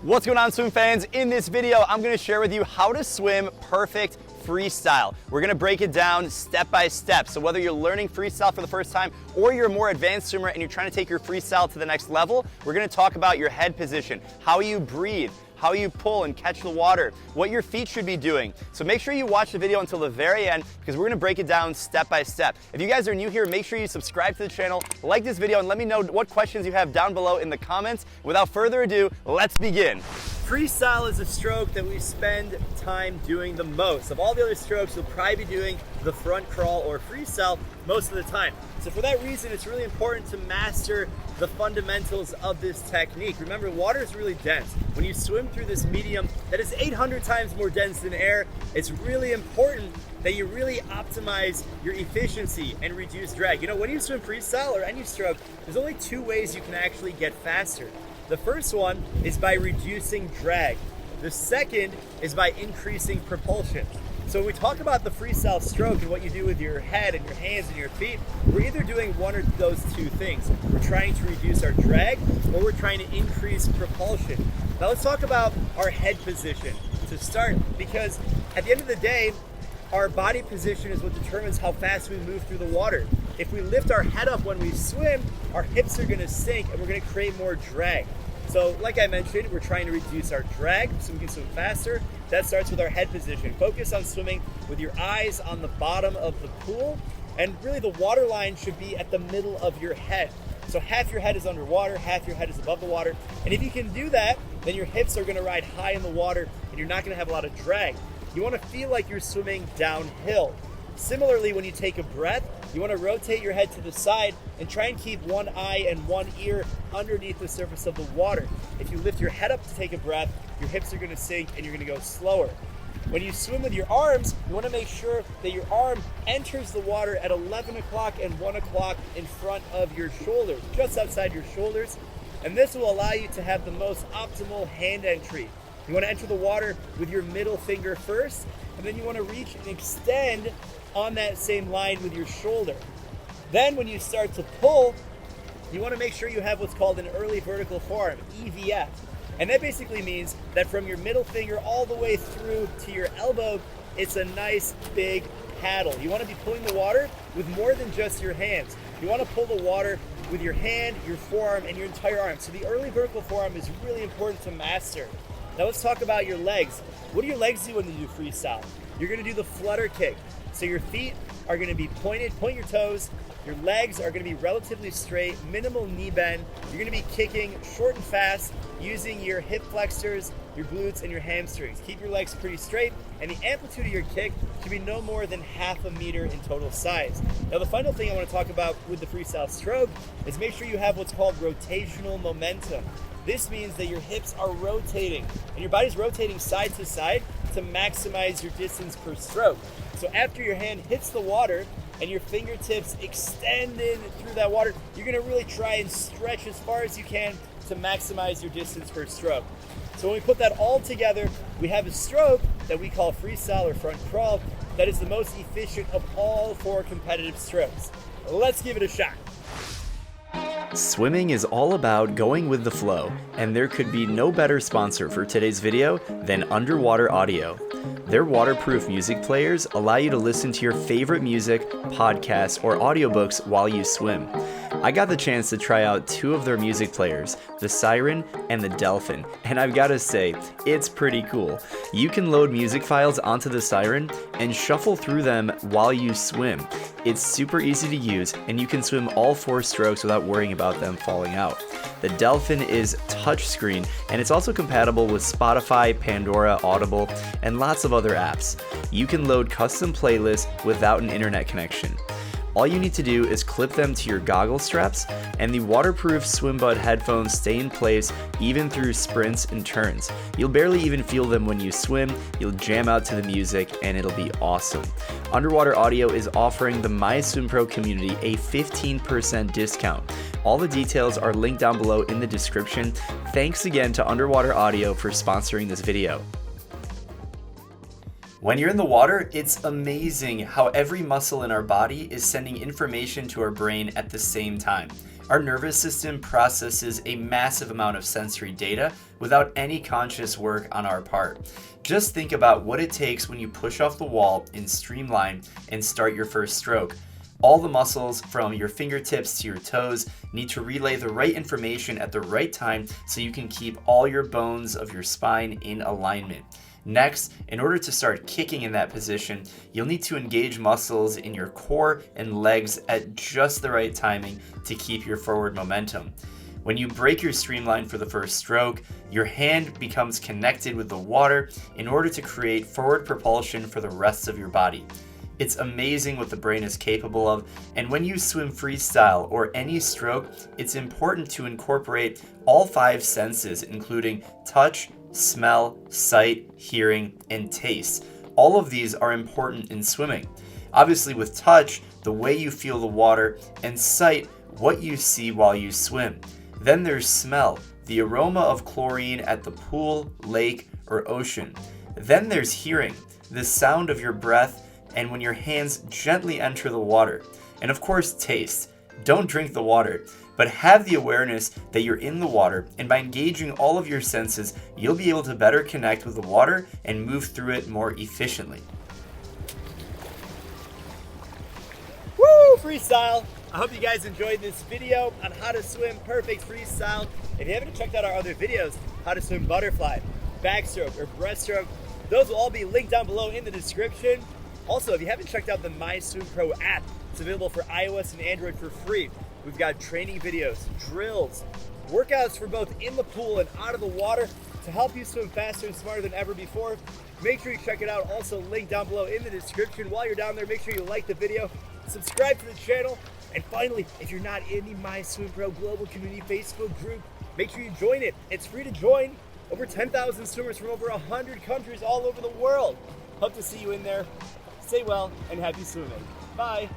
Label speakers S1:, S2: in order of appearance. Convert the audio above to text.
S1: What's going on, swim fans? In this video, I'm gonna share with you how to swim perfect freestyle. We're gonna break it down step by step. So whether you're learning freestyle for the first time or you're a more advanced swimmer and you're trying to take your freestyle to the next level, we're gonna talk about your head position, how you breathe, how you pull and catch the water, what your feet should be doing. So make sure you watch the video until the very end because we're gonna break it down step by step. If you guys are new here, make sure you subscribe to the channel, like this video, and let me know what questions you have down below in the comments. Without further ado, let's begin. Freestyle is a stroke that we spend time doing the most. Of all the other strokes, you'll probably be doing the front crawl or freestyle most of the time. So for that reason, it's really important to master the fundamentals of this technique. Remember, water is really dense. When you swim through this medium that is 800 times more dense than air, it's really important that you really optimize your efficiency and reduce drag. You know, when you swim freestyle or any stroke, there's only two ways you can actually get faster. The first one is by reducing drag. The second is by increasing propulsion. So when we talk about the freestyle stroke and what you do with your head and your hands and your feet, we're either doing one of those two things. We're trying to reduce our drag or we're trying to increase propulsion. Now let's talk about our head position to start, because at the end of the day, our body position is what determines how fast we move through the water. If we lift our head up when we swim, our hips are gonna sink and we're gonna create more drag. So like I mentioned, we're trying to reduce our drag so we can swim faster. That starts with our head position. Focus on swimming with your eyes on the bottom of the pool, and really the water line should be at the middle of your head. So half your head is underwater, half your head is above the water. And if you can do that, then your hips are gonna ride high in the water and you're not gonna have a lot of drag. You wanna feel like you're swimming downhill. Similarly, when you take a breath, you want to rotate your head to the side and try and keep one eye and one ear underneath the surface of the water. If you lift your head up to take a breath, your hips are going to sink and you're going to go slower. When you swim with your arms, you want to make sure that your arm enters the water at 11 o'clock and 1 o'clock in front of your shoulders, just outside your shoulders. And this will allow you to have the most optimal hand entry. You want to enter the water with your middle finger first, and then you want to reach and extend on that same line with your shoulder. Then when you start to pull, you want to make sure you have what's called an early vertical forearm, EVF. And that basically means that from your middle finger all the way through to your elbow, it's a nice big paddle. You want to be pulling the water with more than just your hands. You want to pull the water with your hand, your forearm, and your entire arm. So the early vertical forearm is really important to master. Now let's talk about your legs. What do your legs do when you do freestyle? You're going to do the flutter kick. So your feet are going to be pointed, point your toes. Your legs are going to be relatively straight, minimal knee bend. You're going to be kicking short and fast using your hip flexors, your glutes, and your hamstrings. Keep your legs pretty straight, and the amplitude of your kick should be no more than half a meter in total size. Now the final thing I want to talk about with the freestyle stroke is make sure you have what's called rotational momentum. This means that your hips are rotating and your body's rotating side to side to maximize your distance per stroke. So after your hand hits the water and your fingertips extended through that water, you're gonna really try and stretch as far as you can to maximize your distance per stroke. So when we put that all together, we have a stroke that we call freestyle or front crawl that is the most efficient of all four competitive strokes. Let's give it a shot.
S2: Swimming is all about going with the flow, and there could be no better sponsor for today's video than Underwater Audio. Their waterproof music players allow you to listen to your favorite music, podcasts, or audiobooks while you swim. I got the chance to try out two of their music players, the Siren and the Delphin, and I've got to say, it's pretty cool. You can load music files onto the Siren and shuffle through them while you swim. It's super easy to use, and you can swim all four strokes without worrying about them falling out. The Delphin is touchscreen, and it's also compatible with Spotify, Pandora, Audible, and lots of other apps. You can load custom playlists without an internet connection. All you need to do is clip them to your goggle straps, and the waterproof swim butt headphones stay in place even through sprints and turns. You'll barely even feel them when you swim, you'll jam out to the music, and it'll be awesome. Underwater Audio is offering the MySwimPro community a 15% discount. All the details are linked down below in the description. Thanks again to Underwater Audio for sponsoring this video. When you're in the water, it's amazing how every muscle in our body is sending information to our brain at the same time. Our nervous system processes a massive amount of sensory data without any conscious work on our part. Just think about what it takes when you push off the wall in streamline and start your first stroke. All the muscles from your fingertips to your toes need to relay the right information at the right time so you can keep all your bones of your spine in alignment. Next, in order to start kicking in that position, you'll need to engage muscles in your core and legs at just the right timing to keep your forward momentum. When you break your streamline for the first stroke, your hand becomes connected with the water in order to create forward propulsion for the rest of your body. It's amazing what the brain is capable of, and when you swim freestyle or any stroke, it's important to incorporate all 5 senses, including touch, smell, sight, hearing, and taste. All of these are important in swimming. Obviously, with touch, the way you feel the water, and sight, what you see while you swim. Then there's smell, the aroma of chlorine at the pool, lake, or ocean. Then there's hearing, the sound of your breath and when your hands gently enter the water. And of course, taste. Don't drink the water, but have the awareness that you're in the water, and by engaging all of your senses, you'll be able to better connect with the water and move through it more efficiently.
S1: Woo, freestyle! I hope you guys enjoyed this video on how to swim perfect freestyle. If you haven't checked out our other videos, how to swim butterfly, backstroke, or breaststroke, those will all be linked down below in the description. Also, if you haven't checked out the MySwimPro app, it's available for iOS and Android for free. We've got training videos, drills, workouts for both in the pool and out of the water to help you swim faster and smarter than ever before. Make sure you check it out. Also, link down below in the description. While you're down there, make sure you like the video, subscribe to the channel, and finally, if you're not in the MySwimPro Global Community Facebook group, make sure you join it. It's free to join. Over 10,000 swimmers from over 100 countries all over the world. Hope to see you in there. Stay well and happy swimming. Bye.